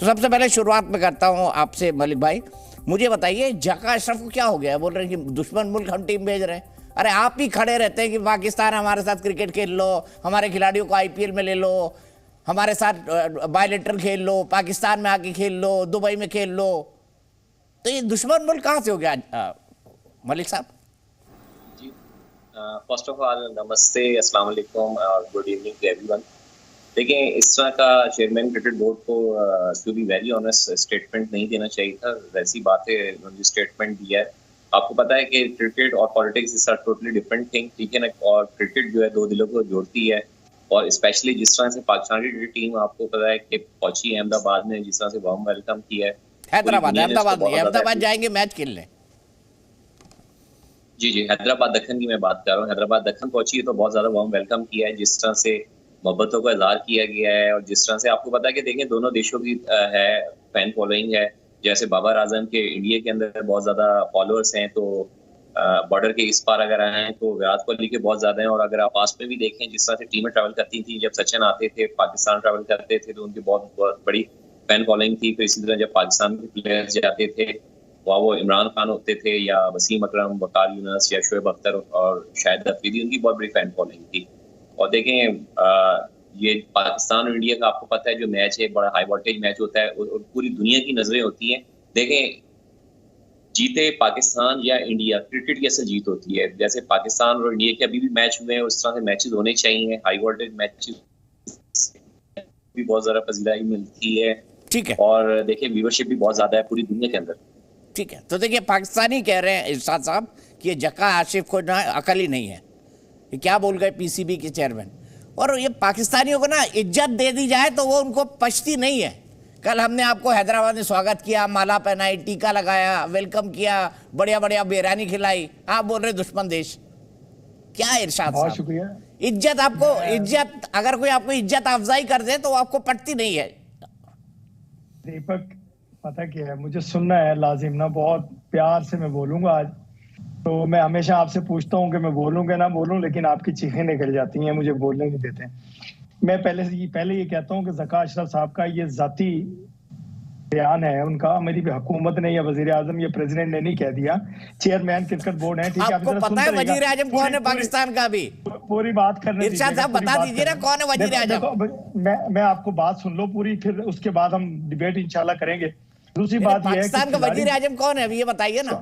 तो सबसे पहले शुरुआत में करता हूँ आपसे मलिक भाई, मुझे बताइए जका अशरफ को क्या हो गया? बोल रहे हैं कि दुश्मन मुल्क हम टीम भेज रहे हैं। अरे आप ही खड़े रहते हैं कि पाकिस्तान हमारे साथ क्रिकेट खेल लो, हमारे खिलाड़ियों को आईपीएल में ले लो, हमारे साथ बायलेटरल खेल लो, पाकिस्तान में आके खेल लो, दुबई में खेल लो। तो ये दुश्मन मुल्क कहाँ से हो गया मलिक साहब? जी, फर्स्ट ऑफ ऑल नमस्ते, अस्सलाम वालेकुम और गुड इवनिंग टू एवरीवन। देखिए, इस तरह का चेयरमैन क्रिकेट बोर्ड को to be very honest statement नहीं देना चाहिए था। वैसी बातें उन्होंने स्टेटमेंट दिया है। आपको पता है कि क्रिकेट और politics is a totally different thing, ठीक है ना। और क्रिकेट जो है दो दिलों को जोड़ती है, और स्पेशली जिस तरह से पाकिस्तान की टीम आपको पता है कि पहुंची अहमदाबाद में, जिस तरह से वार्म वेलकम किया है। अहमदाबाद जाएंगे मैच खेलने। जी जी, हैदराबाद दक्कन की मैं बात कर रहा हूँ। हैदराबाद दक्कन पहुंची है तो बहुत ज्यादा वार्म वेलकम किया है, जिस तरह से मोहब्बतों का इजहार किया गया है। और जिस तरह से आपको पता है कि देखें, दोनों देशों की है फैन फॉलोइंग है। जैसे बाबर आजम के इंडिया के अंदर बहुत ज्यादा फॉलोअर्स हैं, तो बॉर्डर के इस पार अगर आए हैं तो विराट कोहली के बहुत ज्यादा हैं। और अगर आप पास में भी देखें, जिस तरह से टीमें ट्रैवल करती थी, जब सचिन आते थे पाकिस्तान ट्रैवल करते थे तो उनकी बहुत बड़ी फैन फॉलोइंग थी। तो इसी तरह जब पाकिस्तान के प्लेयर्स जाते थे, वहाँ वो इमरान खान होते थे या वसीम अकरम, वकार यूनस या शोएब अख्तर और शाहिद अफरीदी, उनकी बहुत बड़ी फैन फॉलोइंग थी। और देखें, ये पाकिस्तान और इंडिया का आपको पता है जो मैच है, बड़ा हाई वोल्टेज मैच होता है और पूरी दुनिया की नजरें होती हैं। देखें, जीते पाकिस्तान या इंडिया, क्रिकेट की ऐसे जीत होती है। जैसे पाकिस्तान और इंडिया के अभी भी मैच हुए हैं, उस तरह से मैचेस होने चाहिए। हाई वोल्टेज मैचेस भी बहुत ज्यादा फजीलाई मिलती है, ठीक है। और देखिए व्यूअरशिप भी बहुत ज्यादा है पूरी दुनिया के अंदर। ठीक है, तो देखिए पाकिस्तानी कह रहे हैं इरशाद साहब कि ये जका आसिफ को ना अकल ही नहीं है। ये क्या बोल गए पीसीबी के चेयरमैन? और ये पाकिस्तानियों को ना इज्जत दे दी जाए तो वो उनको पछती नहीं है। कल हमने आपको हैदराबाद में स्वागत किया, माला पहनाई, टीका लगाया, वेलकम किया, बढ़िया बढ़िया बिरयानी खिलाई। आप बोल रहे दुश्मन देश? क्या इरशाद बहुत साहब, शुक्रिया। इज्जत आपको, इज्जत अगर कोई आपको इज्जत अफजाई कर दे तो वो आपको पटती नहीं है। दीपक, पता क्या है, मुझे सुनना है लाजिम ना, बहुत प्यार से मैं बोलूंगा आज। तो मैं हमेशा आपसे पूछता हूँ कि मैं बोलूँ कि ना बोलूँ, लेकिन आपकी चीखें निकल जाती हैं, मुझे बोलने नहीं देते। मैं पहले ये कहता हूँ कि जका अशरफ साहब का ये जाती बयान है उनका, मेरी भी हुकूमत ने या वजीर आजम या प्रेसिडेंट ने नहीं कह दिया, चेयरमैन क्रिकेट बोर्ड है, ठीक है। आपको पता है वजीर आजम कौन है पाकिस्तान का? भी पूरी बात करने दीजिए, इरशाद साहब बता दीजिए ना कौन है वजीर आजम। मैं आपको बात सुन लो पूरी, फिर उसके बाद हम डिबेट इंशाल्लाह करेंगे। दूसरी बात यह है पाकिस्तान का वजीर आजम कौन है, ये बताइए ना।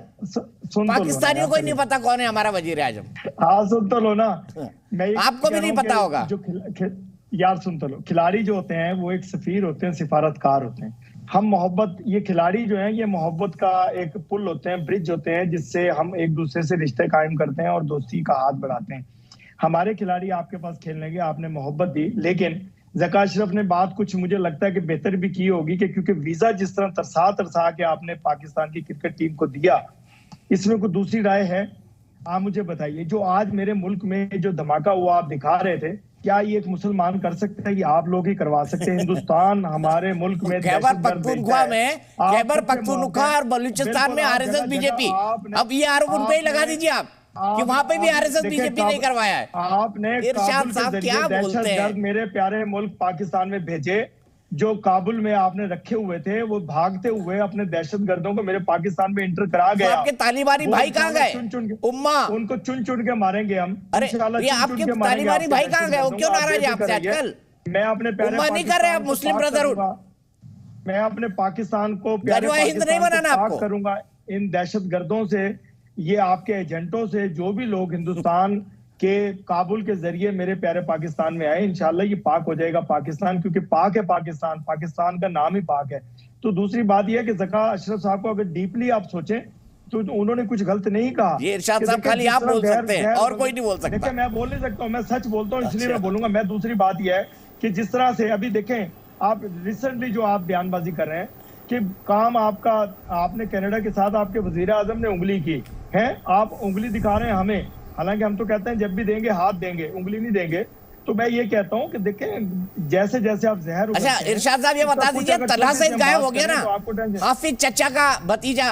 पाकिस्तानियों को ही नहीं पता कौन है हमारा वजीर आजम। हाँ, सुन तो लो ना। आपको भी नहीं पता होगा। यार सुन तो लो, खिलाड़ी जो होते हैं वो एक सफीर होते हैं, सिफारतकार होते हैं। हम मोहब्बत, ये खिलाड़ी जो है ये मोहब्बत का एक पुल होते हैं, ब्रिज होते हैं, जिससे हम एक दूसरे से रिश्ते कायम करते हैं और दोस्ती का हाथ बढ़ाते हैं। हमारे खिलाड़ी आपके पास खेलने के, आपने मोहब्बत दी, लेकिन जका अशरफ ने बात कुछ मुझे लगता है कि बेहतर भी की होगी कि क्योंकि वीजा जिस तरह तरसा के आपने पाकिस्तान की क्रिकेट टीम को दिया, इसमें कोई दूसरी राय है? आप मुझे बताइए, जो आज मेरे मुल्क में जो धमाका हुआ आप दिखा रहे थे, क्या ये एक मुसलमान कर सकते हैं? ये आप लोग ही करवा सकते हैं? हिंदुस्तान हमारे मुल्क में, खैबर पख्तूनख्वा और बलूचिस्तान में आरएसएस बीजेपी, अब ये आरोप उन पे ही लगा दीजिए आप कि वहां पे भी आरएसएस बीजेपी नहीं करवाया है। आपने इरशाद साहब क्या बोलते हैं? मेरे प्यारे मुल्क पाकिस्तान में भेजे, जो काबुल में आपने रखे हुए थे, वो भागते हुए अपने दहशतगर्दों को मेरे पाकिस्तान में इंटर करा गया। आपके तालिबानी भाई कहाँ गए? उम्मा उनको चुन चुन के मारेंगे हम। अरे ये आपके तालिबानी भाई कहाँ गए? वो क्यों नाराज है आपसे आजकल? मैं अपने प्यारे उम्मा नहीं कर रहे आप मुस्लिम ब्रदरहुड? मैं अपने पाकिस्तान को हिंद नहीं बनाना आपको करूंगा इन दहशतगर्दों से, ये आपके एजेंटों से, जो भी लोग हिंदुस्तान के काबुल के जरिए मेरे प्यारे पाकिस्तान में आए। इंशाल्लाह ये पाक हो जाएगा पाकिस्तान, क्योंकि पाक है पाकिस्तान, पाकिस्तान का नाम ही पाक है। तो दूसरी बात यह है कि जका अशरफ साहब को अगर डीपली आप सोचें तो उन्होंने कुछ गलत नहीं कहा। ये इरशाद साहब खाली आप बोल सकते हैं और कोई नहीं बोल सकता। देखिए, मैं बोल नहीं सकता हूँ, मैं सच बोलता हूँ, इसलिए मैं बोलूंगा। मैं दूसरी बात यह है कि जिस तरह से अभी देखें, आप रिसेंटली जो आप बयानबाजी कर रहे हैं कि काम आपका, आपने कनाडा के साथ आपके वजीर आजम ने उंगली की है, आप उंगली दिखा रहे हैं हमें, हालांकि हम तो कहते हैं जब भी देंगे हाथ देंगे, उंगली नहीं देंगे। तो मैं ये कहता हूँ कि देखें, जैसे जैसे आप जहर। अच्छा इरशाद साहब ये बता दीजिए, तलहा सईद गायब हो गया ना, हाफिज चचा का भतीजा,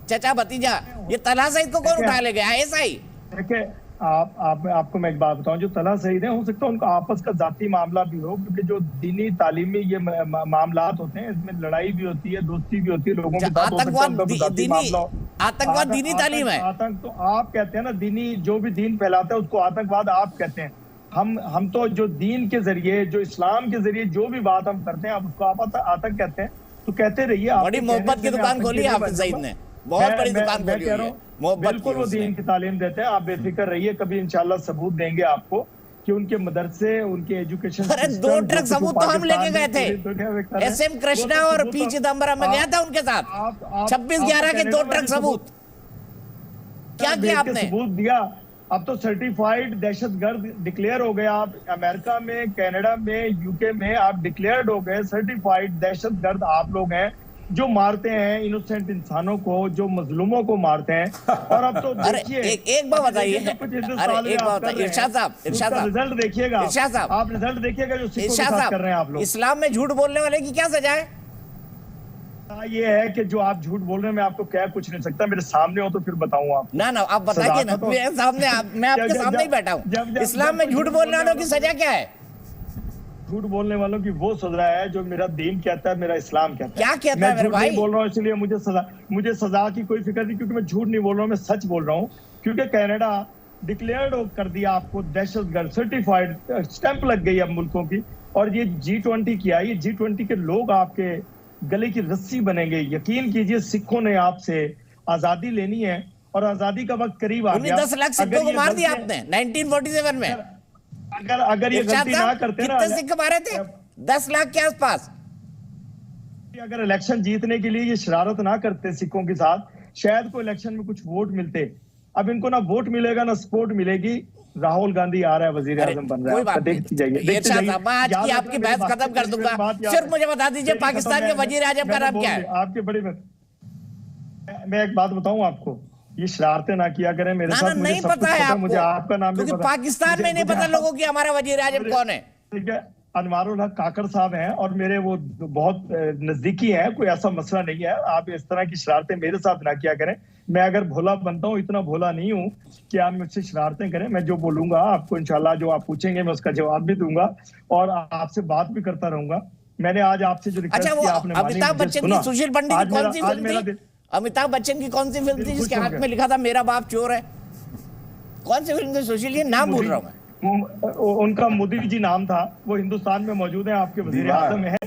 चचा भतीजा, ये तलहा सईद को कौन उठा ले गया? ऐसा ही देखिए, आपको मैं एक बात बताऊं, जो तला शहीद है, हो सकता है उनका आपस का जाती मामला भी हो, क्योंकि जो दीनी तालीमी ये मामलात होते हैं, इसमें लड़ाई भी होती है, दोस्ती भी होती है, लोगों के साथ हो सकता है उनका कोई जाती मामला हो। आतंकवाद दीनी तालीम है। आतंक तो आप कहते हैं ना, दीनी जो भी दीन फैलाता है उसको आतंकवाद आप कहते हैं। हम तो जो दीन के जरिए, जो इस्लाम के जरिए जो भी बात हम करते हैं, आप उसको आप आतंक कहते हैं, तो कहते रहिए। बड़ी मोहब्बत की दुकान खोली है हाफिज सईद ने, बहुत बड़ी दुकान खोली है, बिल्कुल वो दीन की तालीम देते हैं, आप बेफिक्र रहिए, कभी इंशाल्लाह सबूत देंगे आपको कि उनके मदरसे, उनके एजुकेशन। अरे 2 ट्रक सबूत तो हम लेके गए थे, SM कृष्णा और P चिदम्बरम में गया था उनके साथ, 26/11 के 2 ट्रक सबूत। क्या किया आपने? सबूत दिया। अब तो सर्टिफाइड दहशतगर्द डिक्लेयर हो गए आप, अमेरिका में, कनाडा में, यूके में आप डिक्लेयर्ड हो गए, सर्टिफाइड दहशतगर्द आप लोग हैं, जो मारते हैं इनोसेंट इंसानों को, जो मजलूमों को मारते हैं। और अब तो देखिए, एक बात बताइए, अरे एक बात बताइए इरशाद साहब, रिजल्ट देखिएगा, इरशाद साहब, आप रिजल्ट देखिएगा जो सिखों के साथ कर रहे हैं आप लोग। इस्लाम में झूठ बोलने वाले की क्या सजा है? ये है कि जो आप झूठ बोल रहे हैं, मैं आपको कह कुछ नहीं सकता, मेरे सामने हो तो फिर बताऊं आप। ना आप बताइए ना, मेरे सामने, मैं आपके सामने ही बैठा हूँ। इस्लाम में झूठ बोलने वालों की सजा क्या है? झूठ बोलने वालों की वो सजा है जो मेरा दीन कहता है, मेरा इस्लाम कहता है। क्या कहता है मेरे भाई? मैं बोल रहा हूँ, इसलिए मुझे सजा की कोई फिक्र नहीं, क्योंकि मैं झूठ नहीं बोल रहा हूँ, मैं सच बोल रहा हूँ। क्योंकि कनाडा डिक्लेयर्ड कर दिया आपको दहशतगर्द, सर्टिफाइड, स्टैंप लग गई अब मुल्कों की। और ये G20 किया, ये G20 के लोग आपके गले की रस्सी बनेंगे। यकीन कीजिए, सिखों ने आपसे आजादी लेनी है और आजादी का वक्त करीब आ गया। 10 लाख सिखों को मार दिया आपने 1947 में। अगर ये गलती ना करते ना, कितने सिख मारे थे? 10 लाख के आसपास। अगर इलेक्शन जीतने के लिए ये शरारत ना करते सिखों के साथ, शायद को इलेक्शन में कुछ वोट मिलते। अब इनको ना वोट मिलेगा ना सपोर्ट मिलेगी। राहुल गांधी आ रहा है, वजीर आजम बन रहा है, देखते जाइए। आज की आपकी बहस खत्म कर दूंगा, सिर्फ मुझे बता दीजिए पाकिस्तान के वजीर आजम का नाम क्या है? आपके बड़ी मैं एक बात बताऊं आपको, ये शरारतें ना किया करें मेरे साथ। नहीं पता है आपको, मुझे आपका नाम क्योंकि पाकिस्तान में नहीं पता लोगों की हमारा वजीर आजम कौन है। ठीक है, अनवारुल हक काकड़ साहब हैं और मेरे वो बहुत नजदीकी हैं, कोई ऐसा मसला नहीं है। आप इस तरह की शरारतें मेरे साथ ना किया करें। मैं अगर भोला बनता हूँ, इतना भोला नहीं हूँ कि आप मुझसे शरारतें करें। मैं जो बोलूंगा आपको, इंशाल्लाह जो आप पूछेंगे मैं उसका जवाब भी दूंगा और आपसे बात भी करता रहूंगा। मैंने आज आपसे जो रिक्वेस्ट किया आपने मानी। अमिताभ बच्चन की, सुशील पंडित की कौन सी फिल्म थी? अमिताभ बच्चन की कौन सी फिल्म थी जिसके हाथ में लिखा था मेरा बाप चोर है? कौन सी फिल्म थी सुशील? ये नाम भूल रहा हूँ मैं। उनका मोदी जी नाम था, वो हिंदुस्तान में मौजूद है, आपके वजीर आजम है।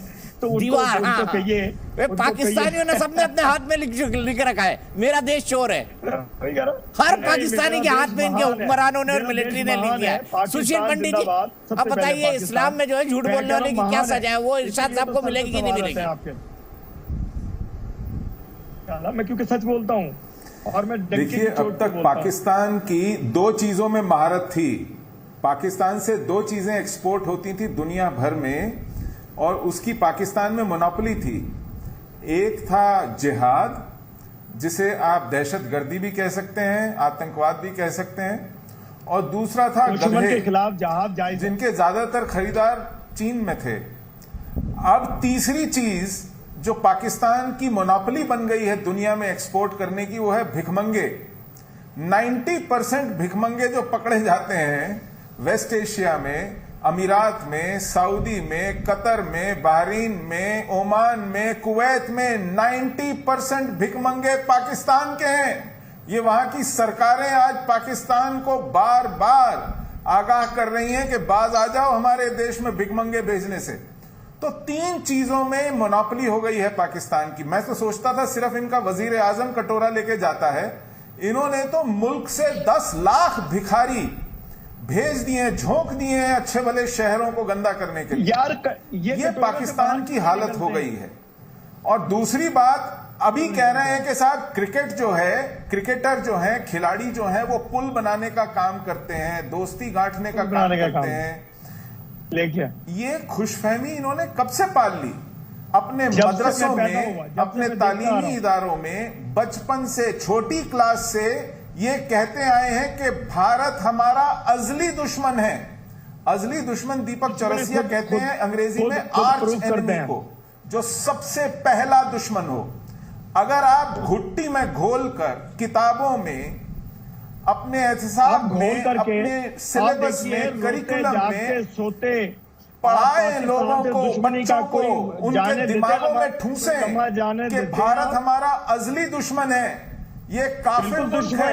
तो उनको कहिए, पाकिस्तानियों ने सबने अपने हाथ में लिख रखा है मेरा देश चोर है। हर पाकिस्तानी के हाथ में इनके हुक्मरानों ने और मिलिट्री ने लिख दिया है। सुशील पंडित जी, अब बताइए इस्लाम में जो है झूठ बोलने वाले की क्या सजा है? वो इरशाद साहब को मिलेगी कि नहीं मिलेगी? मैं क्योंकि सच बोलता हूँ और मैं देखिए, अब तक पाकिस्तान की 2 चीजों में महारत थी। पाकिस्तान से 2 चीजें एक्सपोर्ट होती थी दुनिया भर में और उसकी पाकिस्तान में मोनोपोली थी। एक था जिहाद, जिसे आप दहशतगर्दी भी कह सकते हैं, आतंकवाद भी कह सकते हैं, और दूसरा था दुश्मन के खिलाफ जहाद जायज, जिनके ज्यादातर खरीदार चीन में थे। अब तीसरी चीज जो पाकिस्तान की मोनोपोली बन गई है दुनिया में एक्सपोर्ट करने की, वो है भिखमंगे। 90% भिखमंगे जो पकड़े जाते हैं वेस्ट एशिया में, अमीरात में, सऊदी में, कतर में, बहरीन में, ओमान में, कुवैत में, 90% भिखमंगे पाकिस्तान के हैं। ये वहां की सरकारें आज पाकिस्तान को बार बार आगाह कर रही हैं कि बाज आ जाओ हमारे देश में भिखमंगे भेजने से। तो 3 चीजों में मोनोपोली हो गई है पाकिस्तान की। मैं तो सोचता था सिर्फ इनका वजीर आजम कटोरा लेके जाता है, इन्होंने तो मुल्क से 10 लाख भिखारी भेज दिए, झोंक दिए हैं अच्छे भले शहरों को गंदा करने के लिए। यार ये पाकिस्तान की हालत हो गई है। और दूसरी बात, अभी कह रहे हैं कि साहब क्रिकेट जो है, क्रिकेटर जो है, खिलाड़ी जो है, वो पुल बनाने का काम करते हैं, दोस्ती गांठने का काम करते हैं। लेकिन ये खुशफहमी इन्होंने कब से पाल ली? अपने मदरसों में, अपने तालीमी इदारों में बचपन से, छोटी क्लास से ये कहते आए हैं कि भारत हमारा अजली दुश्मन है। अजली दुश्मन दीपक चौरसिया कहते हैं अंग्रेजी में आर्च एनिमी को, जो सबसे पहला दुश्मन हो। अगर आप घुट्टी में घोलकर किताबों में अपने एहतसाब आप घोल में, करके अपने सिलेबस में, करिकुलम में सोते पढ़ाए लोगों को, दुश्मनी का बच्चों को, कोई उनके जाने दिमागों देते में ठूसे कि भारत हमारा अजली दुश्मन है, ये काफिर मुल्क है,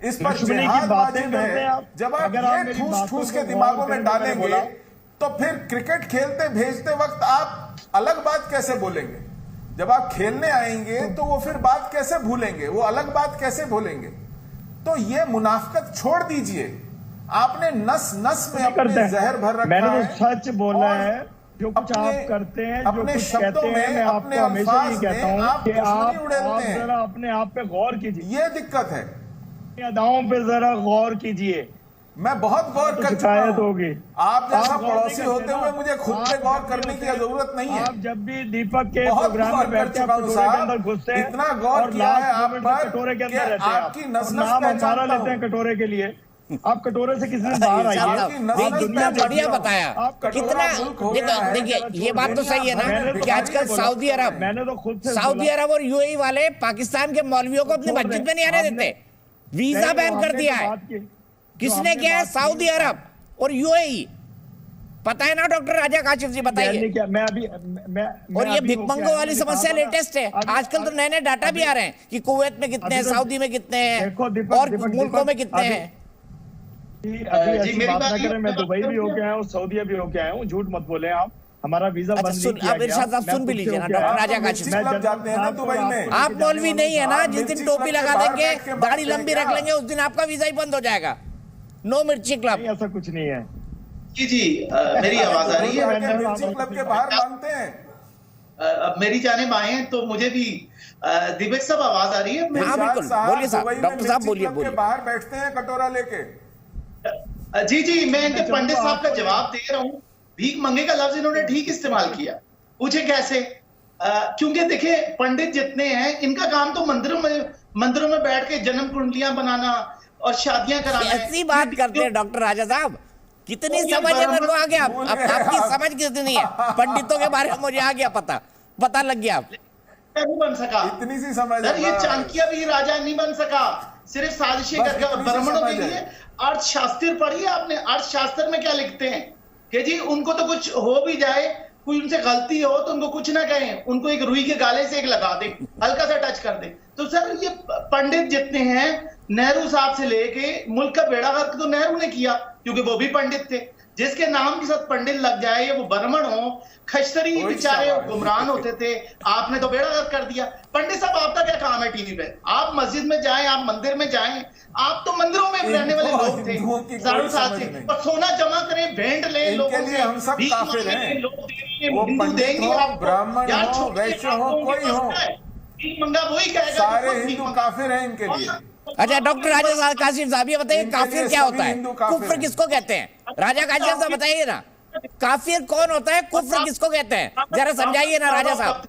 इस पर जिहाद वाजिब है। जब आप ये ठूस ठूस के दिमागों में डालेंगे तो फिर क्रिकेट खेलते भेजते वक्त आप अलग बात कैसे बोलेंगे? जब आप खेलने आएंगे तो वो फिर बात कैसे भूलेंगे, वो अलग बात कैसे भूलेंगे? तो ये मुनाफिकत छोड़ दीजिए। आपने नस नस में अपने जहर भर रखा मैंने है। तो सच बोला है, जो कुछ आप करते हैं, जो कुछ कहते हैं, मैं आपको हमेशा ही कहता हूं कि आप जरा अपने आप पे गौर कीजिए। ये दिक्कत है, अदाओं पे जरा गौर कीजिए। मैं बहुत गौर कर चुका शिकायत हूं। होगी। आप जैसा आप गौर पड़ोसी नहीं होते करते हुए ना। मुझे खुद पे गौर करने की जरूरत नहीं है। आप जब भी दीपक के बहुत प्रोग्राम गौर में कर बैठते हैं, चुका हूं कटोरे के अंदर साहब, घुसते हैं इतना गौर और किया है लास्ट आप मोमेंट में पर कटोरे के कि अंदर रहते हैं। आपकी नस्ल नाम हमारा पहचानता लेते हैं हूं। कटोरे के लिए। आप कटोरे से किसी दिन बाहर आइए। कितना बढ़िया बताया, कितना देखिए ये बात तो सही है ना कि आजकल सऊदी अरब, मैंने तो खुद से सऊदी अरब और यूएई वाले पाकिस्तान के मौलवियों को अपनी मस्जिद में नहीं आने देते, वीजा बैन कर दिया है। किसने किया है? सऊदी अरब और यूएई। पता है ना डॉक्टर राजा काशिफ जी, बताइए। मैं अभी और ये भिखमंगों वाली समस्या लेटेस्ट है। आजकल तो नए नए डाटा भी आ रहे हैं कि कुवैत में कितने हैं, सऊदी में कितने हैं और मुल्कों में कितने हैं। अभी ऐसी बात ना करें, मैं दुबई भी होके आया हूँ, सऊदीया भी होके आया हूँ, झूठ मत बोले आप। हमारा वीजा बंद नहीं किया अब इरशाद साहब सुन भी लीजिए ना डॉक्टर राजा काशिफ। जाते हैं ना दुबई में। आप मौलवी नहीं है ना, जिस दिन टोपी लगा देंगे, दाढ़ी लंबी रख लेंगे, उस दिन आपका वीजा ही बंद हो जाएगा। नो मिर्ची क्लब, ऐसा कुछ नहीं है। जी मेरी आवाज आ रही है? मिर्ची क्लब के बाहर मांगते हैं। अब मेरी जानिब आए हैं तो मुझे भी दिव्य साहब आवाज आ रही है? हाँ बिल्कुल, बोलिए साहब, डॉक्टर साहब बोलिए। बाहर बैठते हैं कटोरा लेके। जी मैं इनके पंडित साहब का जवाब दे रहा हूँ। भीख मंगे का लफ्ज इन्होंने ठीक इस्तेमाल किया। पूछे कैसे? क्योंकि देखिए पंडित जितने हैं इनका काम तो मंदिरों में बैठ के जन्म कुंडलियां बनाना और शादियां कराना। ऐसी बात करते हैं डॉक्टर राजा साहब, कितनी समझ है मेरे को आ गया। आपकी समझ कितनी है पंडितों के बारे में, मुझे आ गया पता लग गया। नहीं बन सका, इतनी सी समझ सर, ये चाणक्य भी राजा नहीं बन सका, सिर्फ साजिशें करके। ब्राह्मणों के लिए अर्थशास्त्र पढ़िए आपने। अर्थशास्त्र में क्या लिखते हैं कि जी उनको तो कुछ हो भी जाए, कोई उनसे गलती हो तो उनको कुछ ना कहें, उनको एक रुई के गाले से एक लगा दे, हल्का सा टच कर दे। तो सर ये पंडित जितने हैं, नेहरू साहब से लेके मुल्क का बेड़ा गर्क तो नेहरू ने किया, क्योंकि वो भी पंडित थे। जिसके नाम के साथ पंडित लग जाए, वो ब्राह्मण हो, खश्तरी बेचारे गुमरान होते थे, आपने तो बेड़ा गर्क कर दिया। पंडित साहब आपका क्या काम है टीवी पे? आप मस्जिद में जाएं, आप मंदिर में जाएं, आप तो मंदिरों में रहने वाले लोग थे, साधु साथ थे। और सोना जमा करें, भेंट लें लोगों से, हम सब काफिर हैं। वो पंडित हो, ब्राह्मण हो, वैश्य हो, कोई हो, मंगा वही कहेगा सारे हिंदू काफिर हैं इनके लिए। अच्छा डॉक्टर राजा काशिफ साहब ये बताइए, काफिर क्या होता है? कुफ्र किसको कहते हैं? राजा काशिफ साहब बताइए ना, काफिर कौन होता है, कुफ्र किसको कहते हैं? जरा समझाइए ना राजा साहब।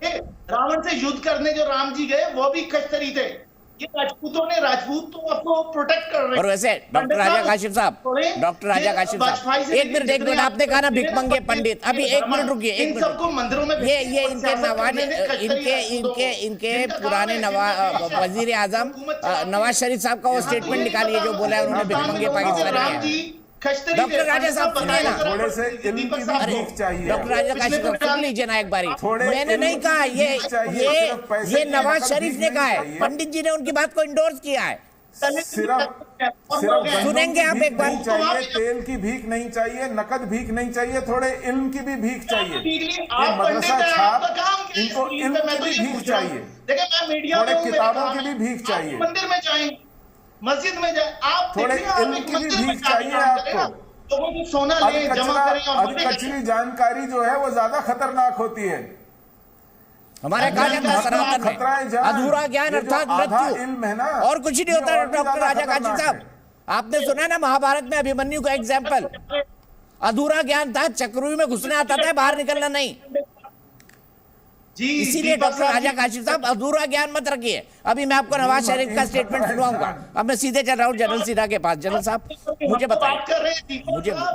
रावण से युद्ध करने जो राम जी गए वो भी खश्तरी थे। ये राजपूतों ने, राजपूत तो आपको प्रोटेक्ट कर रहे हैं। और वैसे डॉक्टर राजा काशिफ साहब, डॉक्टर राजा काशिफ साहब, एक मिनट आपने कहा ना भिखमंगे पंडित, अभी एक मिनट रुकिए, एक मिनट। सबको मंदिरों में ये इनके पुराने वजीर आजम नवाज शरीफ साहब का वो स्टेटमेंट निकालिए जो बोला है उन्होंने, भिखमंगे पाकिस्तानी हैं। डॉक्टर राजा साहब सुनिए ना, थोड़े से इल्म की भी भीख चाहिए। डॉक्टर राजा काशिफ साहब सुन लीजिए ना एक बारी। मैंने नहीं कहा, ये नवाज शरीफ ने कहा है, पंडित जी ने उनकी बात को इंडोर्स किया है। सिर्फ सुनेंगे आप एक बार? चाहिए, तेल की भीख नहीं चाहिए, नकद भीख नहीं चाहिए, थोड़े इल्म की भी भीख चाहिए। ये मदरसा छाप, इनको इल्म की भी भीख चाहिए, थोड़े किताबों की भी भीख चाहिए, मंदिर में जाएं, मस्जिद में जाए, आप थोड़े इल्म की भी भीख चाहिए आपको। लोगों को सोना ले, जमा करें और कचरी जानकारी जो है वो ज्यादा खतरनाक होती है। हमारे कहा जाता है सनातन में अधूरा ज्ञान अर्थात मृत्यु, इल्म है ना, और कुछ नहीं होता। डॉक्टर राजा काशिफ साहब, आपने सुना ना महाभारत में अभिमन्यु का एग्जाम्पल, अधूरा ज्ञान था, चक्रुई में घुसना आता था, बाहर निकलना नहीं। इसीलिए डॉक्टर राजा काशिफ साहब अधूरा ज्ञान मत रखिए। अभी मैं आपको नवाज शरीफ का स्टेटमेंट सुनवाऊंगा। अब मैं सीधे चल रहा हूँ जनरल सीधा के पास। जनरल साहब मुझे बताइए,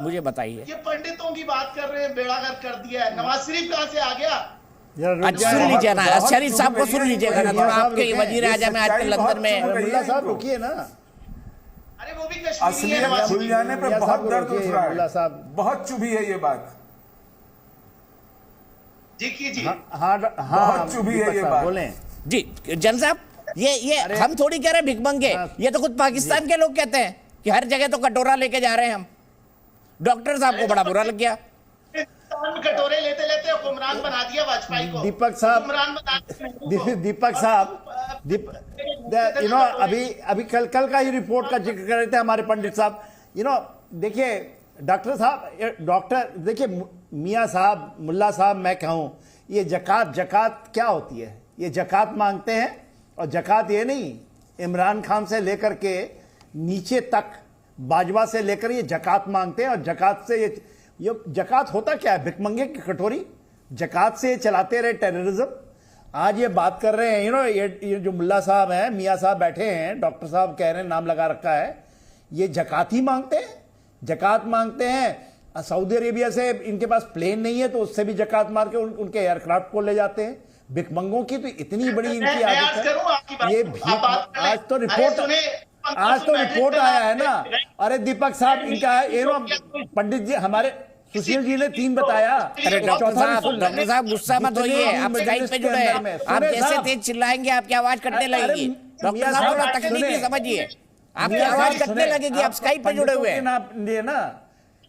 मुझे बताइए, ये पंडितों की बात कर रहे हैं, बेड़ागर्क कर दिया है। नवाज शरीफ कहाँ से आ गया? अच्छा सुन लीजिए ना, शरीफ साहब को सुन लीजिएगा ना थोड़ा। आपके वजीर आजम है आजकल लंदन में। मुल्ला साहब रुकिए ना। अरे भी कश्मीरी असलियत खुल जाने पे बहुत दर्द उठ रहा मुल्ला है, साहब। बहुत चुभी है ये बात, जी कीजिए। हाँ बहुत चुभी है ये बात। बोले जी जन साहब, ये हम थोड़ी कह रहे हैं भिखमंगे, ये तो खुद पाकिस्तान के लोग कहते हैं कि हर जगह तो कटोरा लेके जा रहे हैं हम। डॉक्टर साहब को बड़ा बुरा लग गया। हिंदुस्तान में कटोरे लेते लेते हुक्मरान बना दिया वाजपेयी को। दीपक साहब, हुक्मरान बना दिया नेहरू को। दीपक साहब, अभी कल का ही रिपोर्ट का जिक्र कर रहे थे हमारे पंडित साहब। देखिए डॉक्टर साहब, देखिए मियाँ साहब, मुल्ला साहब, मैं कहूँ ये जकात क्या होती है? ये जकात मांगते हैं, और जकात ये नहीं, इमरान खान से लेकर के नीचे तक, बाजवा से लेकर ये जकात मांगते हैं। और जकात से ये जकात होता क्या है? भिखमंगे की कटोरी। जकात से चलाते रहे टेररिज्म। आज ये बात कर रहे हैं, ये जो मुल्ला साहब हैं, मियाँ साहब बैठे हैं, डॉक्टर साहब कह रहे हैं, नाम लगा रखा है, ये जकात ही मांगते हैं, जकात मांगते हैं। सऊदी अरेबिया से इनके पास प्लेन नहीं है तो उससे भी जकात मार के उनके एयरक्राफ्ट को ले जाते हैं। भिखमंगों की तो इतनी बड़ी इनकी आदत है। ये आज तो रिपोर्ट आया है ना। अरे दीपक साहब, इनका पंडित जी, हमारे सुशील जी ने 3 बताया। अरे डॉक्टर साहब गुस्सा मत होइए, आप स्काइप पे जुड़े हैं, आप जैसे तेज चिल्लाएंगे आपकी आवाज कटने लगेगी। डॉक्टर साहब थोड़ा तकनीकी समझिए, आपकी आवाज कटने लगेगी, आप स्काइप पे जुड़े हुए हैं ना।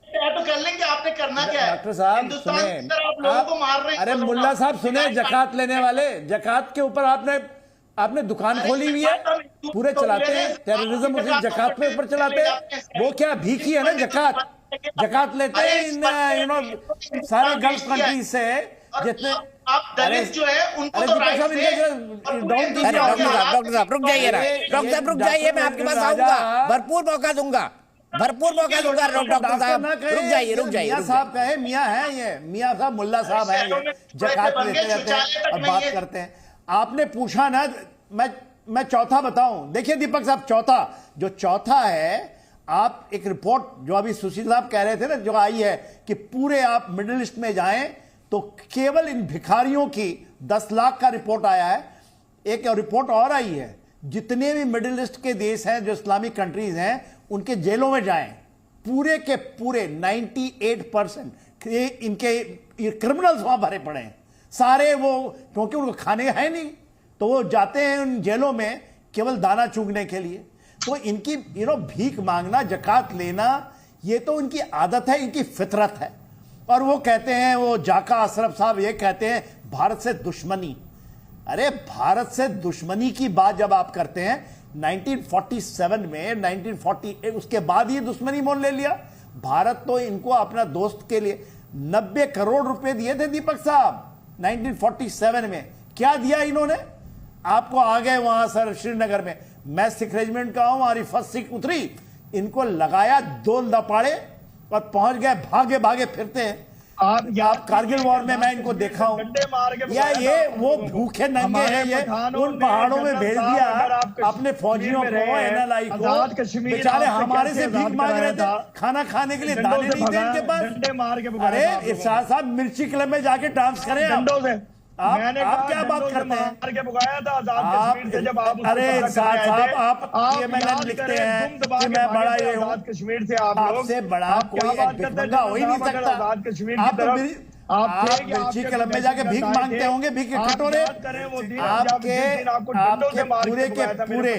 तो कर लेंगे, आपने करना क्या है? डॉक्टर साहब हिंदुस्तान सुने, के अंदर आप लोगों को मार रहे हैं। अरे मुल्ला साहब सुने, जकात लेने वाले, जकात के ऊपर आपने दुकान खोली हुई है, पूरे चलाते हैं टेररिज्म, उसी जकात पे ऊपर चलाते हैं। वो क्या भीखी है ना? जकात लेते हैं सारे गल्फ कंट्री से जितने। आप दलित जो है उनको तो राइट से डॉक्टर साहब रुक जाइए ना, डॉक्टर साहब रुक जाइए, मैं आपके पास आऊंगा, भरपूर मौका दूंगा डॉक्टर साहब। रुक जाइए मियाँ साहब कहे, मियाँ है ये, मियाँ साहब, मुल्ला साहब है ये, जकात लेते जाते हैं और बात करते हैं। आपने पूछा ना, मैं चौथा बताऊं। देखिए दीपक साहब, चौथा है, आप एक रिपोर्ट जो अभी सुशील साहब कह रहे थे ना, जो आई है कि पूरे आप मिडिल ईस्ट में जाएं तो केवल इन भिखारियों की 10 लाख का रिपोर्ट आया है। एक रिपोर्ट और आई है, जितने भी मिडिल ईस्ट के देश हैं, जो इस्लामिक कंट्रीज हैं, उनके जेलों में जाएं, पूरे के पूरे 98% इनके क्रिमिनल्स वहां भरे पड़े हैं सारे। वो क्योंकि उनको खाने है नहीं, तो वो जाते हैं उन जेलों में केवल दाना चुगने के लिए। तो इनकी भीख मांगना, जकात लेना, ये तो इनकी आदत है, इनकी फितरत है। और वो कहते हैं, वो जाका अशरफ साहब ये कहते हैं भारत से दुश्मनी। अरे भारत से दुश्मनी की बात जब आप करते हैं 1947 में, 1948 उसके बाद ही दुश्मनी मोल ले लिया। भारत तो इनको अपना दोस्त के लिए 90 करोड़ रुपए दिए थे दीपक साहब 1947 में। क्या दिया इन्होंने आपको? आ गए वहां सर श्रीनगर में, मैं सिख रेजिमेंट का हूं, हमारी फर्स्ट सिख उतरी, इनको लगाया 2 दपाड़े और पहुंच गए, भागे भागे फिरते हैं। आप कारगिल वॉर में मैं इनको देखा हूं। या ये वो भूखे नंगे हैं, ये उन पहाड़ों में भेज दिया अपने फौजियों को, एनएलआई को, बेचारे हमारे से भीख मांग रहे थे, खाना खाने के लिए दाने नहीं थे इनके पास। अरे इरशाद साहब, मिर्ची क्लब में जाके डांस करें आप क्या बात करते हैं? अरे साहब, आप ये मैंने लिखते हैं कि मैं बड़ा ये हूँ, कश्मीर से आपसे बड़ा कोई भिखमंगा हो ही नहीं सकता। आप मिर्ची क्लब में जाके भीख मांगते होंगे, भीख के कटोरे आपके पूरे के पूरे।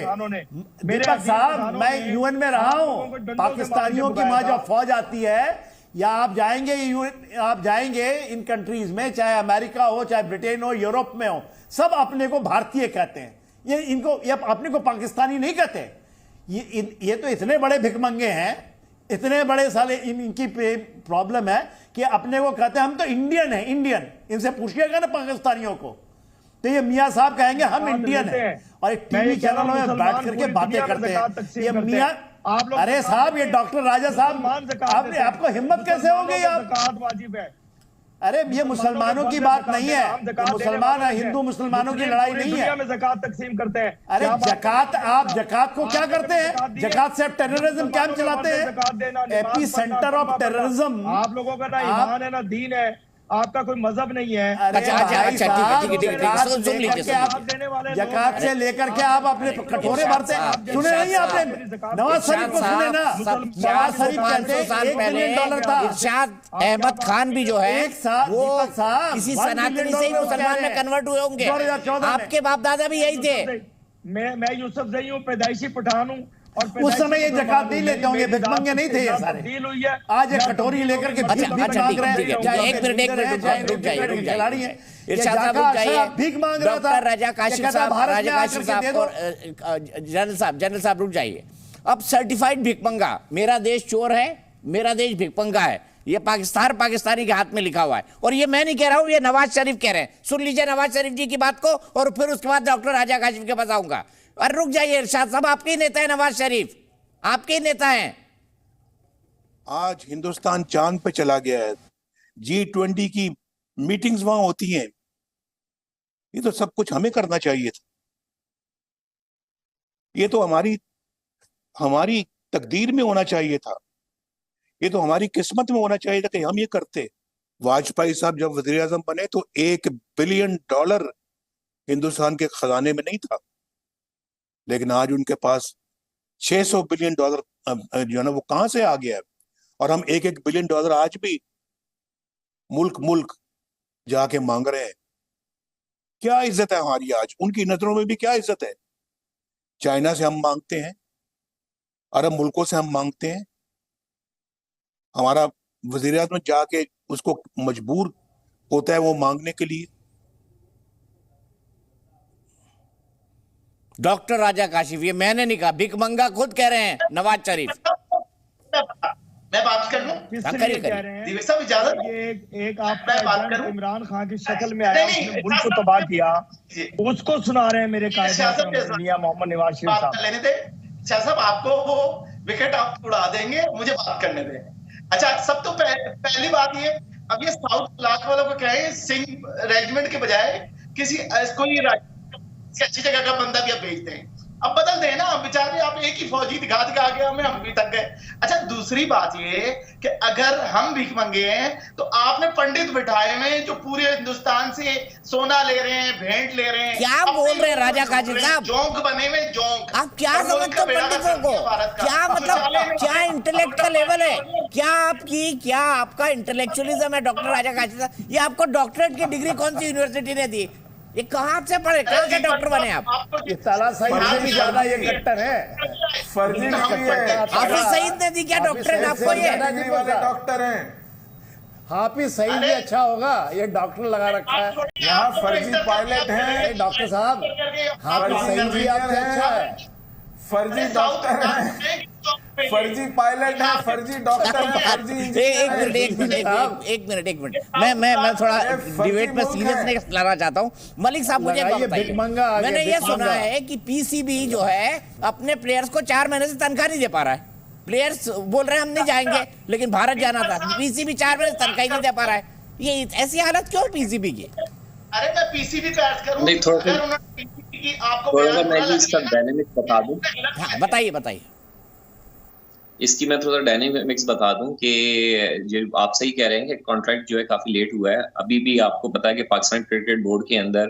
दीपक साहब, मैं यूएन में रहा हूँ, पाकिस्तानियों की वहां जब फौज आती है, या आप जाएंगे इन कंट्रीज में, चाहे अमेरिका हो, चाहे ब्रिटेन हो, यूरोप में हो, सब अपने को भारतीय कहते हैं। ये अपने को पाकिस्तानी नहीं कहते। ये तो इतने बड़े भिखमंगे हैं, इतने बड़े साले, इनकी प्रॉब्लम है कि अपने को कहते हैं हम तो इंडियन है, इंडियन। इनसे पूछिएगा ना पाकिस्तानियों को, तो ये मियाँ साहब कहेंगे हम इंडियन हैं, और एक टीवी चैनलों में बैठ करके बातें करते हैं। ये मियाँ, अरे साहब, ये डॉक्टर राजा साहब, आपको हिम्मत कैसे होगी? अरे ये मुसलमानों की बात नहीं है, मुसलमान हिंदू मुसलमानों की लड़ाई नहीं है। ज़कात तकसीम करते हैं। अरे जकात को क्या करते हैं? जकात से टेररिज्म कैंप चलाते हैं, एपी सेंटर ऑफ टेररिज्म। आप लोगों का ना ईमान है ना दीन है। आपका कोई मजहब नहीं है। अच्छा, ठीक है, सुन लीजिए। ज़कात से लेकर के आप अपने कटोरे भरते हैं। सुने नहीं आपने नवाज शरीफ को? सुने ना, नवाज शरीफ कहते हैं $1 बिलियन था। इरशाद अहमद खान भी जो है वो किसी सनातनी से ही मुसलमान में कन्वर्ट हुए होंगे। आपके बाप दादा भी यही थे। मैं यूसुफ जई हूँ, पैदाइशी पठान हूँ, और उस समय ये ज़कात नहीं लेते होंगे, भिखमंगे नहीं थे ये सारे। डील हुई है आज एक कटोरी लेकर के अच्छा, ठीक है, एक मिनट रुक जाइए। खिलाड़ी है, इरशाद साहब रुक जाइए। भीख मांग रहा था। डॉक्टर राजा काशिफ साहब और जनरल साहब रुक जाइए। अब सर्टिफाइड भिखमंगा, मेरा देश चोर है, मेरा देश भिखमंगा है, ये पाकिस्तानी के हाथ में लिखा हुआ है। और ये मैं नहीं कह रहा हूं, ये नवाज शरीफ कह रहे हैं। सुन लीजिए नवाज शरीफ जी की बात को, और फिर उसके बाद डॉक्टर राजा काशिफ के पास आऊंगा। और रुक जाइए इरशाद साहब, आपके ही नेता है नवाज शरीफ, आपके ही नेता हैं। आज हिंदुस्तान चांद पे चला गया है। G20 की मीटिंग्स वहां होती हैं। ये तो सब कुछ हमें करना चाहिए था। ये तो हमारी तकदीर में होना चाहिए था। ये तो हमारी किस्मत में होना चाहिए था कि हम ये करते। वाजपेयी साहब जब वजीर आजम बने तो $1 बिलियन हिंदुस्तान के खजाने में नहीं था, लेकिन आज उनके पास $600 बिलियन जो है ना, वो कहां से आ गया है। और हम $1 बिलियन आज भी मुल्क जाके मांग रहे हैं। क्या इज्जत है हमारी आज उनकी नजरों में भी? क्या इज्जत है? चाइना से हम मांगते हैं, अरब मुल्कों से हम मांगते हैं। हमारा वजीर आज़म जाके उसको मजबूर होता है वो मांगने के लिए। डॉक्टर राजा काशिफ, ये मैंने नहीं कहा, भिखमंगा खुद कह रहे हैं नवाज शरीफ। मैं बात कर लूं? करिए। दिवेश साहब इजाजत? एक आप इमरान खान की शक्ल में आया, उसने मुल्क को तबाह किया, उसको सुना रहे हैं मेरे मियां मोहम्मद नवाज शरीफ साहब। लेने दे शाह साहब, आपको वो विकेट आप उड़ा देंगे, मुझे बात करने दे। अच्छा, सब तो पहली बात ये, अब ये साउथ ब्लॉक वालों को कहें सिंह रेजिमेंट के बजाय किसी कोई अच्छी जगह का बंदा भी आप भेजते हैं। अब बदल दें ना, बेचारे आप एक ही फौजी दिखा के हमें हम भी थक गए। अच्छा, दूसरी बात ये कि अगर हम भीख मंगे हैं तो आपने पंडित बिठाए हुए जो पूरे हिंदुस्तान से सोना ले रहे हैं, भेंट ले रहे हैं। क्या बोल रहे हैं राजा काशिफ साहब? जोंक बने हुए जोंक। आप क्या समझते हो पंडितों को? क्या मतलब, क्या इंटेलेक्ट का लेवल है? क्या आपका इंटेलेक्चुअलिज्म है डॉक्टर राजा काशिफ साहब? ये आपको डॉक्टरेट की डिग्री कौन सी यूनिवर्सिटी ने दी? ये कहाँ से पढ़े, कहाँ से डॉक्टर बने आप? ये ताला साहिब से भी ज्यादा ये कट्टर है, फर्जी डिग्री है। हाफिज सईद ने दी क्या डॉक्टरेट आपको? ये डॉक्टर हैं। हाफिज सईद भी अच्छा होगा, ये डॉक्टर लगा रखा है यहाँ। फर्जी पायलट है डॉक्टर साहब, हाफिज सईद भी आपसे अच्छा है। फर्जी डॉक्टर है, फर्जी पायलट है, फर्जी डॉक्टर है, फर्जी इंजीनियर। एक मिनट मैं थोड़ा डिबेट में सीरियसनेस लाना चाहता हूँ। मलिक साहब मुझे बताइए, मैंने ये सुना है कि पीसीबी जो है अपने प्लेयर्स को 4 महीने से तनख्वाह नहीं दे पा रहा है। प्लेयर्स बोल रहे हैं हम नहीं जाएंगे, लेकिन भारत जाना था, पीसीबी 4 महीने से तनख्वाह नहीं दे पा रहा है। ये ऐसी हालत क्यों पीसीबी की? अरे मैं पीसीबी पे अर्ज करूं, नहीं, मैं इसका डायनेमिक्स बता दूं। हाँ, बताइए। इसकी मैं थोड़ा डायनेमिक्स बता दूं कि जो आप सही कह रहे हैं कि कॉन्ट्रैक्ट जो है काफी लेट हुआ है। अभी भी आपको पता है कि पाकिस्तान क्रिकेट बोर्ड के अंदर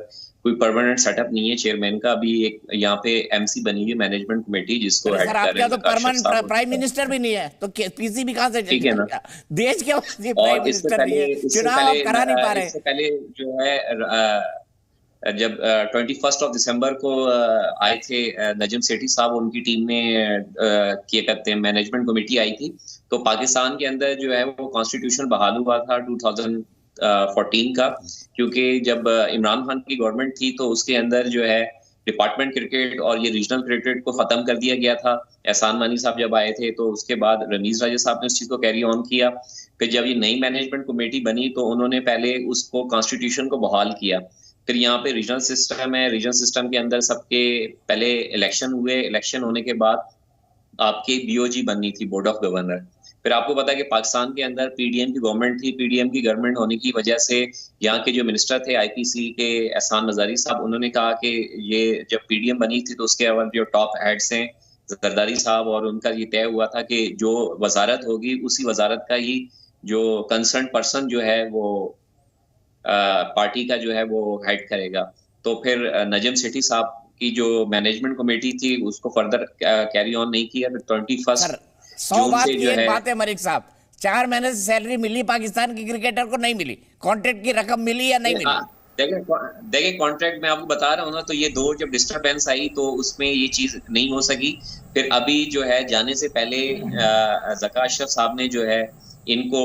कोई परमानेंट सेटअप नहीं है चेयरमैन का। अभी एक यहाँ पे एमसी बनी हुई मैनेजमेंट कमेटी जिसको हेड कर रहे हैं। तो परमानेंट प्राइम मिनिस्टर भी नहीं है तो पीसीबी कहां से? ठीक है ना, देश के प्राइम मिनिस्टर नहीं है, चुनाव करा नहीं पा रहे। इससे पहले जो है जब 21 दिसंबर को आए थे नजम सेठी साहब, उनकी टीम में किए करते हैं मैनेजमेंट कमेटी आई थी, तो पाकिस्तान के अंदर जो है वो कॉन्स्टिट्यूशन बहाल हुआ था 2014 का, क्योंकि जब इमरान खान की गवर्नमेंट थी तो उसके अंदर जो है डिपार्टमेंट क्रिकेट और ये रीजनल क्रिकेट को खत्म कर दिया गया था। एहसान मानी साहब जब आए थे तो उसके बाद रमीज राजा साहब ने उस चीज को कैरी ऑन किया। फिर जब ये नई मैनेजमेंट कमेटी बनी तो उन्होंने पहले उसको कॉन्स्टिट्यूशन को बहाल किया। फिर यहाँ पे रीजनल सिस्टम है, रीजनल सिस्टम के अंदर सबके पहले इलेक्शन हुए, इलेक्शन होने के बाद आपकी बीओजी बननी थी, बोर्ड ऑफ गवर्नर। फिर आपको पता है कि पाकिस्तान के अंदर पीडीएम की गवर्नमेंट थी, पीडीएम की गवर्नमेंट होने की वजह से यहाँ के जो मिनिस्टर थे आईपीसी के एहसान मजारी साहब, उन्होंने कहा कि ये जब पीडीएम बनी थी तो उसके अलावा जो टॉप हेड्स हैं जरदारी साहब और उनका ये तय हुआ था कि जो वजारत होगी उसी वजारत का ही जो कंसर्न पर्सन जो है वो पार्टी का जो है वो हेड करेगा। तो फिर नजम सेठी साहब की जो मैनेजमेंट कमेटी थी उसको फर्दर कैरी ऑन नहीं किया। फिर 21 जून से जो है, बात है मलिक साहब, 4 महीने से सैलरी मिली पाकिस्तान की क्रिकेटर को नहीं मिली, कॉन्ट्रैक्ट की रकम मिली या नहीं मिली? देखिए कॉन्ट्रैक्ट में आपको बता रहा हूँ ना, तो ये 2 जब डिस्टर्बेंस आई तो उसमें ये चीज नहीं हो सकी। फिर अभी जो है जाने से पहले ज़का अशरफ साहब ने जो है इनको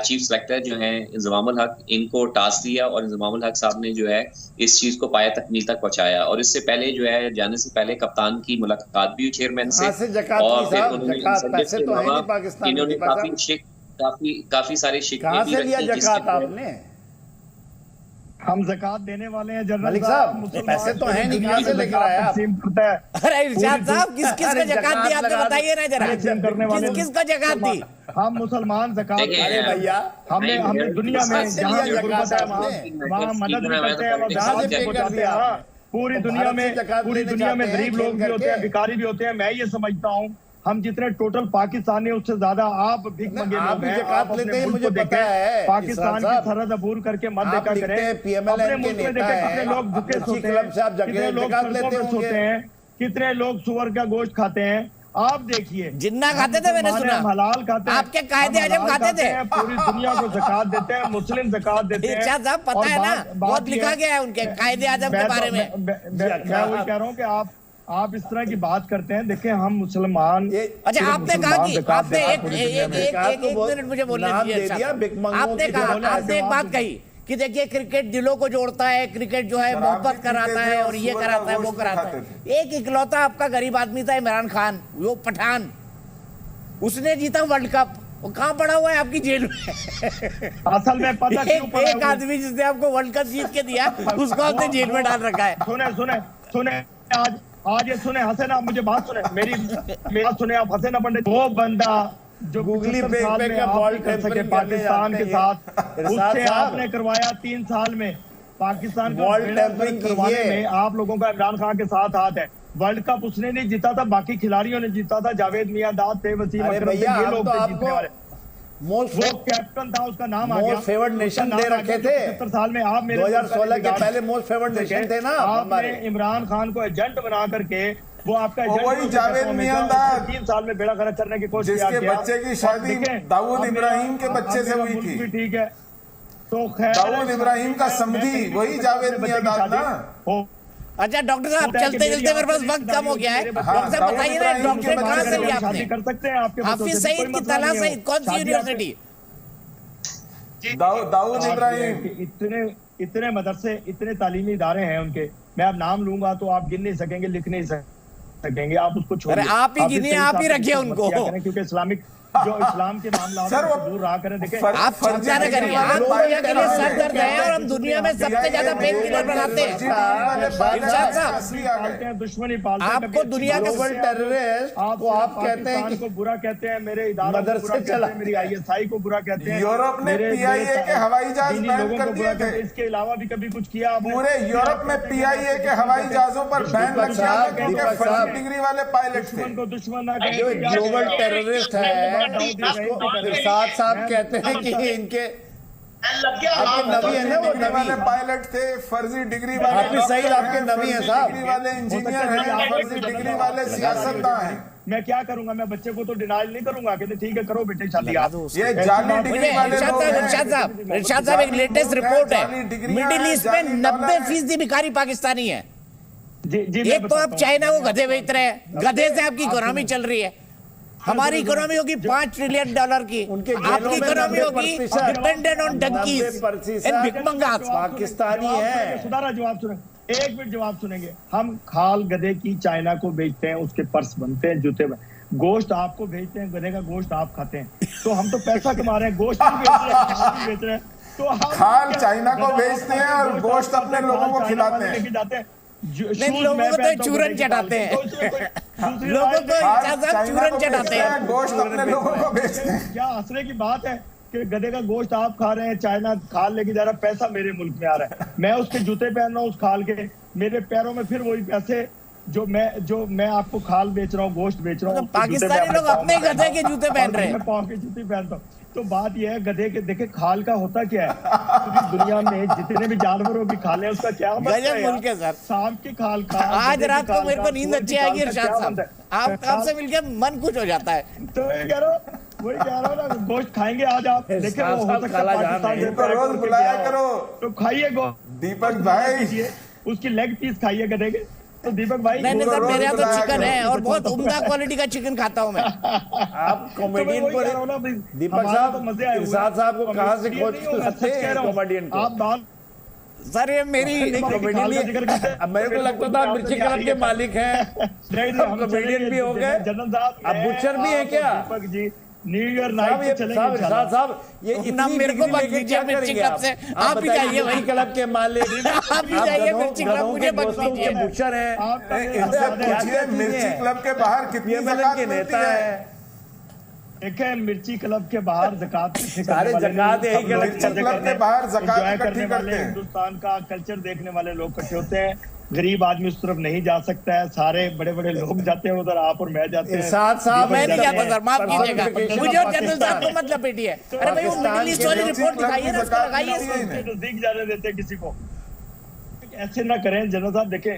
चीफ सेलेक्टर जो है इंजमामुल हक, इनको टास्क दिया और इंजमामुल हक साहब ने जो है इस चीज को पाया तकमील तक पहुंचाया। और इससे पहले जो है जाने से पहले कप्तान की मुलाकात भी चेयरमैन से, और फिर इन्होंने काफी सारे शिकवे भी रखे। हम ज़कात देने वाले हैं जनरल मलिक साहब, पैसे तो हैं नहीं, कहां से लेकर आए आप? अरे इरशाद साहब, किस किस को ज़कात दी आपने बताइए ना जरा, किस किस को ज़कात दी? हम मुसलमान ज़कात, अरे भैया हमने दुनिया में जहां गुरबत है वहां मदद भी करते हैं और जहां से पहुंचाते हैं। पूरी दुनिया में गरीब लोग भी होते हैं, भिखारी भी होते हैं। मैं ये समझता हूँ हम जितने टोटल पाकिस्तानी है उससे ज्यादा आप भीख मंगे लोग हैं। आप अपने मुल्क को देखें, पाकिस्तान की सरहद अबूर करके मत देखा करें। अपने मुल्क में देखें कितने लोग भूखे सोते हैं, कितने लोग सड़कों पर सोते हैं, कितने लोग सुअर का गोश्त खाते हैं। आप देखिए, जिन्ना खाते थे, मैंने सुना हलाल खाते हैं, आपके कायदे आजम खाते थे। पूरी दुनिया को ज़कात देते हैं, मुस्लिम ज़कात देते हैं। इरशाद साहब, पता है ना, बहुत लिखा गया है उनके कायदे आजम के बारे में। मैं वही कह रहा हूँ कि आप इस तरह की बात करते हैं। देखिए हम मुसलमान, अच्छा आपने कहा कि आपने एक मिनट मुझे बोलने दीजिए। आपने एक बात कही कि देखिए क्रिकेट दिलों को जोड़ता है, क्रिकेट जो है मोहब्बत कराता है और ये कराता है वो कराता है। एक इकलौता आपका गरीब आदमी था इमरान खान, वो पठान, उसने जीता वर्ल्ड कप, वो कहाँ पड़ा हुआ है आपकी जेल में? असल में पता क्यों एक आदमी जिसने आपको वर्ल्ड कप जीत के दिया उसको आपने जेल में डाल रखा है। सुने आज ये सुने, हंसे ना, मुझे बात सुने, मेरी बात सुने, आप हंसे ना पंडित। वो बंदा जो गूगली पे बॉल कर सके पाकिस्तान के साथ, उससे आपने करवाया 3 साल में। पाकिस्तान का वर्ल्ड टैंपरिंग करवाने में आप लोगों का इमरान खान के साथ हाथ है। वर्ल्ड कप उसने नहीं जीता था, बाकी खिलाड़ियों ने जीता था। जावेद मियांदाद थे, वसीम अकरम थे, ये लोग थे जीतने वाले। वो कैप्टन था, उसका नाम आ गया। मोस्ट फेवर्ड नेशन दे रखे थे 70 साल में। आप 2016 के पहले मोस्ट फेवर्ड नेशन थे ना। आपने इमरान खान को एजेंट बना करके वो आपका वही जावेद मियांदाद 3 साल में बेड़ा खर्च करने की कोशिश किया, जिसके बच्चे की शादी दाऊद इब्राहिम के बच्चे से हुई थी। ठीक है, तो खैर दाऊद इब्राहिम का समधी वही जावेद मियांदाद ना। अच्छा डॉक्टर साहब, चलते चलते मेरे पास वक्त कम हो गया है। डॉक्टर साहब बताइए ना, डॉक्टर कहाँ से लिया आपने? कर सकते हैं आपके हाफिज सईद की तला सईद कौन सी यूनिवर्सिटी? दाऊद इब्राहिम। इतने मदरसे, इतने तालीमी इदारे हैं उनके, मैं अब नाम लूंगा तो आप गिन नहीं सकेंगे, लिख नहीं सकेंगे। आप उसको छोड़िए, आप ही गिनिए, आप ही रखिए उनको, क्योंकि इस्लामिक जो इस्लाम के मामला दूर रहा करें। देखिए आप चिंता न करिए, आप दुनिया के लिए सर दर्द है और हम दुनिया में सबसे ज्यादा पेन किलर बनाते हैं। दुश्मनी पालते हैं। आपको दुनिया के टेररिस्ट को आप कहते हैं को बुरा कहते हैं, मेरे इदारों को बुरा कहते हैं, मेरी ISI को बुरा कहते हैं। यूरोप ने PIA के हवाई जहाज बैन कर दिए थे। इसके अलावा भी कभी कुछ किया? पूरे यूरोप में PIA के हवाई जहाजों पर बैन लग गया क्योंकि फर्स्ट डिग्री वाले पायलट थे। दुश्मन ना ग्लोबल टेररिस्ट है। साथ साथ कहते हैं कि इनके नबी है ना, वो नबी वाले पायलट थे, फर्जी डिग्री वाले हाफिज सईद आपके नबी हैं साहब, डिग्री वाले इंजीनियर हैं, फर्जी डिग्री वाले सियासतदान हैं। मैं क्या करूंगा? मैं बच्चे को तो डिनाइल नहीं करूंगा कि ठीक है करो बेटे शादी। ये जाली डिग्री वाले लोग हैं। इरशाद साहब, एक लेटेस्ट रिपोर्ट है, मिडिल ईस्ट में 90% भिखारी पाकिस्तानी है। एक तो आप चाइना को गधे बेच रहे हैं, गधे से आपकी इकोनॉमी चल रही है। हमारी इकोनॉमी होगी $5 ट्रिलियन की, आपकी इकोनॉमी होगी डिपेंडेंट ऑन डंकीज एंड भिखमंगास। पाकिस्तानी है। सुधारा जवाब सुने, 1 मिनट जवाब सुनेंगे। हम खाल गधे की चाइना को बेचते हैं, उसके पर्स बनते हैं, जूते बनते, गोश्त आपको भेजते हैं, गधे का गोश्त आप खाते हैं। तो हम तो पैसा कमा रहे हैं, गोश्त बेच रहे हैं। तो खाल चाइना को बेचते हैं और गोश्त अपने लोगों को खिलाते हैं, जाते हैं। लोगों को तो चूरन चढ़ाते हैं, लोगों को चूरन चढ़ाते हैं, गोश्त अपने लोगों को बेचते हैं। क्या हंसने की बात है कि गधे का गोश्त आप खा रहे हैं, चाइना खाल लेके जा रहा है, पैसा मेरे मुल्क में आ रहा है, मैं उसके जूते पहन रहा हूँ उस खाल के, मेरे पैरों में फिर वही पैसे जो मैं आपको खाल बेच रहा हूँ, गोश्त बेच रहा हूँ। पाकिस्तानी लोग अपने गधे के जूते पहन रहे हैं, पाँव के जूते पहनता हूँ। तो बात यह है गधे के, देखे खाल का होता क्या है, पूरी दुनिया में जितने भी जानवरों की खाल है उसका क्या मतलब गजब मुल्क है सर। सांप की खाल का, आज रात को मेरे को नींद अच्छी आएगी इरशाद साहब, आपसे मिलकर मन खुश हो जाता है। तो मैं कह रहा हूँ, वही कह रहा हूँ ना, गोश्त खाएंगे आज आप, देखिए वो हो सकता है पाकिस्तान इनको रोज बुलाया करो। तो खाइए गोश्त दीपक भाई, उसकी लेग पीस खाइए गधे के। तो दीपक भाई नहीं नहीं सर, रोज मेरे यहाँ तो बुलाया चिकन करो। है और बहुत उम्दा क्वालिटी का चिकन खाता हूँ मैं। आप कॉमेडियन तो को मैं वही कह रहा हूँ ना भाई, दीपक हमारा साहब, तो मजे आए हुए हैं। इरशाद साहब को कहाँ से ये खोज नहीं के होगा, लाते सच कह हैं रहा हूँ। कॉमेडियन को? आप दाल सर ये मेरी कॉमेडियन नहीं, अब मेरे को लगता था आप मिर्ची क्लब के मालिक हैं, हम कॉमेडियन भी हो गए, जनरल साहब, अब बुचर भी है क्या? दीपक जी न्यू ईयर साहब नाइट ये पे चलेंगे साहब इंशाल्लाह। इरशाद साहब, ये ना इतनी मेरे को डिग्री मत लेके दीजिए क्या मिर्ची करेंगे क्लब से, आप ही बताइए, जाइए भाई। मिर्ची क्लब के मालिक आप ही जाइए मिर्ची क्लब, मुझे मत गोश्तों के दीजिए। बुचर हैं, आपका इनसे क्या पूछिए क्या चीजें मिर्ची हैं? क्लब के बाहर कितनी PMLN ज़कात के मिलती नेता है? है, देखे मिर्ची क्लब के बाहर ज़कात सारे ज़कात यही के मिर्ची क्लब के बाहर ज़कात एंजॉय इकट्ठी करने वाले, करते हैं। हिंदुस्तान का कल्चर देखने वाले लोग इकट्ठे होते हैं। गरीब आदमी उस तरफ नहीं जा सकता है, सारे बड़े बड़े लोग जाते हैं उधर, आप और मैं जाते हैं। इरशाद साहब मैं नहीं जाता सर, माफ कीजिएगा, Personification मुझे of और जनरल साहब को पाकिस्तान। मत लपेटिए। अरे भाई वो मिडिल ईस्ट वाली मिर्ची रिपोर्ट क्लब दिखाइए ना, की उसको ज़कात लगाइए। मिलती है इन्हें। नजदीक जाने देते हैं किसी को, ऐसे ना करें जनरल साहब। देखें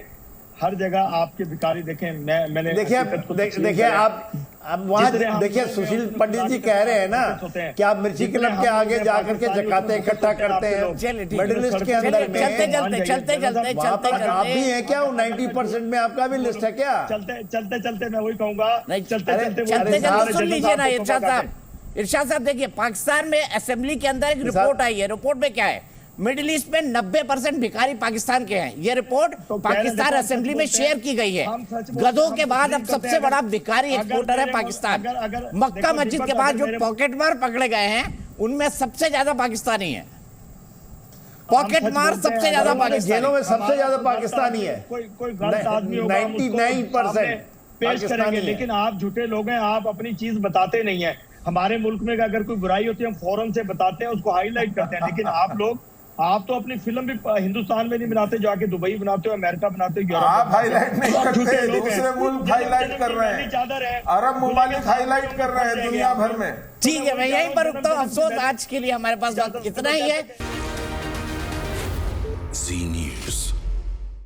हर जगह आपके भिखारी देखें, मैंने देखिए हकीकत को तस्लीम देखिए करा। आप अब वहाँ जितने हम देखिए लोग सुशील हैं, पंडित जी कह रहे हैं ना होते हैं। कि आप मिर्ची जितने क्लब के हम आगे लोग हैं, जाकर के पाकिस्तानी जकातें लोग इकट्ठा हैं, करते हैं, चलिए, ठीक है। मिडिल ईस्ट के अंदर चलिए, में चलते चलते चलते चलते वहाँ पर चलते आप भी चलते हैं क्या? 90% में आपका भी लिस्ट है क्या? चलते चलते चलते मैं वही कहूंगा, नहीं, चलते अरे, चलते चलते चलते सुन लीजिए ना इरशाद इरशाद साहब। इरशाद साहब देखिए, पाकिस्तान में असेंबली के अंदर एक इरशाद- रिपोर्ट आई है। रिपोर्ट में क्या है, मिडिल ईस्ट में 90% भिखारी पाकिस्तान के हैं। ये रिपोर्ट तो कह रहे पाकिस्तान देखो, असेंबली में हम सच शेयर की गई है। हम सच बोलते- गधों हम के बाद अब तस्लीम करते सबसे हैं। बड़ा भिखारी अगर एक्सपोर्टर है मेरे- पाकिस्तान। अगर- मक्का देखो, मस्जिद दीपक, के बाद अगर जो मेरे- पॉकेट मार पकड़े गए हैं उनमें सबसे ज्यादा पाकिस्तानी है। पॉकेट सच मार बोलते हैं, सबसे ज्यादा हमारे पाकिस्तानी। जेलों में सबसे ज्यादा पाकिस्तानी है। कोई गलत आदमी होगा, हम उसको 99% सामने पेश पाकिस्तानी करेंगे। है। लेकिन आप झूठे लोग हैं, आप अपनी चीज बताते नहीं है। हमारे मुल्क में अगर कोई बुराई होती है हम फौरन से बताते हैं, उसको हाईलाइट करते हैं। लेकिन आप तो अपनी फिल्म भी हिंदुस्तान में नहीं बनाते, जाके दुबई बनाते हो, अमेरिका बनाते हो, यूरोप आप बनाते हो। हाईलाइट नहीं तो आप करते, झूठे लोग हैं। दूसरे मुल्क हाईलाइट कर रहे हैं। चादर है, अरब मुमालिक हाईलाइट कर रहे हैं दुनिया भर में। ठीक है, मैं यहीं पर रुकता हूँ। अफसोस आज के लिए हमारे पास इतना ही है। Z News.